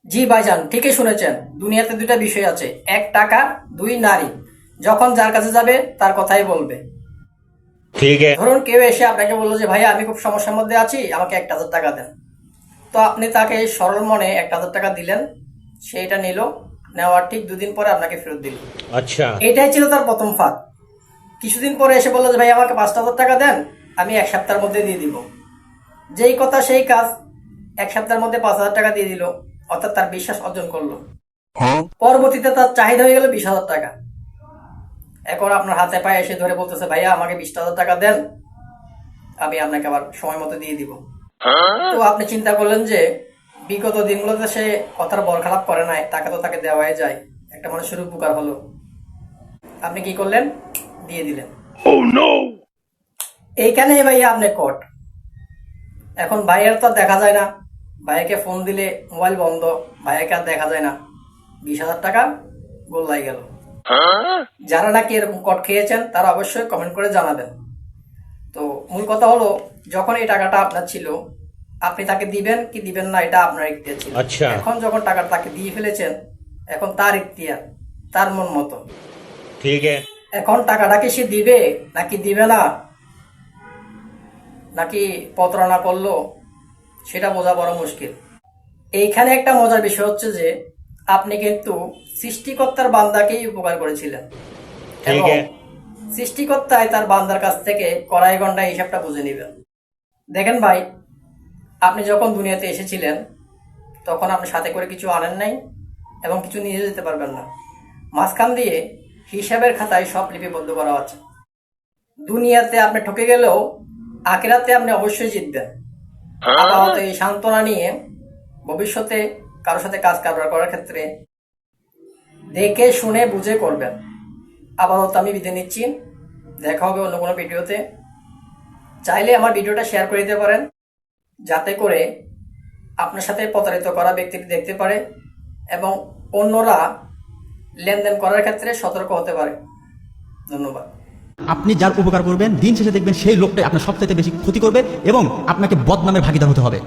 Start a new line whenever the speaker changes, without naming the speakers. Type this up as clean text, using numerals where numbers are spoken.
জি ভাইজান, ঠিকই শুনেছেন। দুনিয়াতে দুইটা বিষয় আছে, এক টাকা, দুই নারী। যখন যার কাছে যাবে তার কথাই বলবে।
ठीक है।
ধরুন কেউ এসে আপনাকে বললো যে ভাইয়া আমি খুব সমস্যার মধ্যে আছি, আমাকে 1,000 টাকা দেন। তো আপনি তাকে সরল মনে 1,000 টাকা দিলেন, সেইটা নিল, নেওয়ার ঠিক 2 দিন পরে আপনাকে ফেরত দিল।
अच्छा।
এইটাই ছিল তার প্রথম ফাঁদ। কিছুদিন পরে এসে বললো যে ভাই আমাকে 5,000 টাকা দেন, আমি 1 সপ্তাহের মধ্যে দিয়ে দিব। যেই কথা সেই কাজ, 1 সপ্তাহের মধ্যে 5,000 টাকা দিয়ে দিল, অর্থাৎ তার বিশ্বাস অর্জন করলো। পরবর্তীতে তার চাহিদা হয়ে গেল 20,000 টাকা। এখন আপনার হাতে পায়ে এসে ধরে বলতেছে ভাইয়া আমাকে 20,000 টাকা দেন, আমি আপনাকে আবার সময় মতো দিয়ে দিব। তো আপনি চিন্তা করলেন যে বিগত দিনগুলোতে সে কথার বল খারাপ করে নাই, টাকা তো তাকে দেওয়াই যায়, একটা মানুষের উপকার হলো। আপনি কি করলেন? দিয়ে দিলেন। এইখানেই ভাইয়া আপনি কট। এখন ভাইয়ের তো আর দেখা যায় না, ভাইয়াকে ফোন দিলে মোবাইল বন্ধ, ভাইয়াকে আর দেখা যায় না। 20,000 টাকা গোল্লাই গেল। যারা নাকি এরকম কট খেয়েছেন তারা অবশ্যই কমেন্ট করে জানাবেন। তো মূল কথা হলো, যখন এই টাকাটা আপনার ছিল, আপনি তাকে দিবেন কি দিবেন না এটা আপনার ইখতিয়ার ছিল।
আচ্ছা।
এখন যখন টাকাটা তাকে দিয়ে ফেলেছেন, এখন তার ইখতিয়ার, তার মন মতো।
ठीक है।
এখন টাকাটা কি সে দিবে নাকি দিবে না, নাকি প্রতারণা করলো, সেটা বোঝা বড় মুশকিল। এইখানে একটা মজার বিষয় হচ্ছে যে আপনি কিন্তু সৃষ্টিকর্তার বান্দাকেই উপকার করেছিলেন,
ঠিক
এবং
है।
সৃষ্টিকর্তায় তার বান্দার কাছ থেকে কড়াই গন্ডায় হিসাবটা বুঝে নেবেন। দেখেন ভাই, আপনি যখন দুনিয়াতে এসেছিলেন তখন আপনি সাথে করে কিছু আনেন নাই এবং কিছু নিয়ে যেতে পারবেন না। মাঝখান দিয়ে হিসাবের খাতায় সব লিপিবদ্ধ করা আছে। দুনিয়াতে আপনি ঠকে গেলেও আখিরাতে আপনি অবশ্যই জিতবেন। আপাতত এই সান্ত্বনা নিয়ে ভবিষ্যতে কারোর সাথে কাজ কারবার করার ক্ষেত্রে দেখে শুনে বুঝে করবেন। আপাতত আমি বিদায় নিচ্ছি, দেখা হবে অন্য কোনো ভিডিওতে। চাইলে আমার ভিডিওটা শেয়ার করে দিতে পারেন, যাতে করে আপনার সাথে প্রতারিত করা ব্যক্তিটি দেখতে পারে এবং অন্যরা লেনদেন করার ক্ষেত্রে সতর্ক হতে পারে। ধন্যবাদ।
আপনি যার উপকার করবেন দিন শেষে দেখবেন সেই লোকটাই আপনার সবচাইতে বেশি ক্ষতি করবে এবং আপনাকে বদনামের ভাগিদার হতে হবে।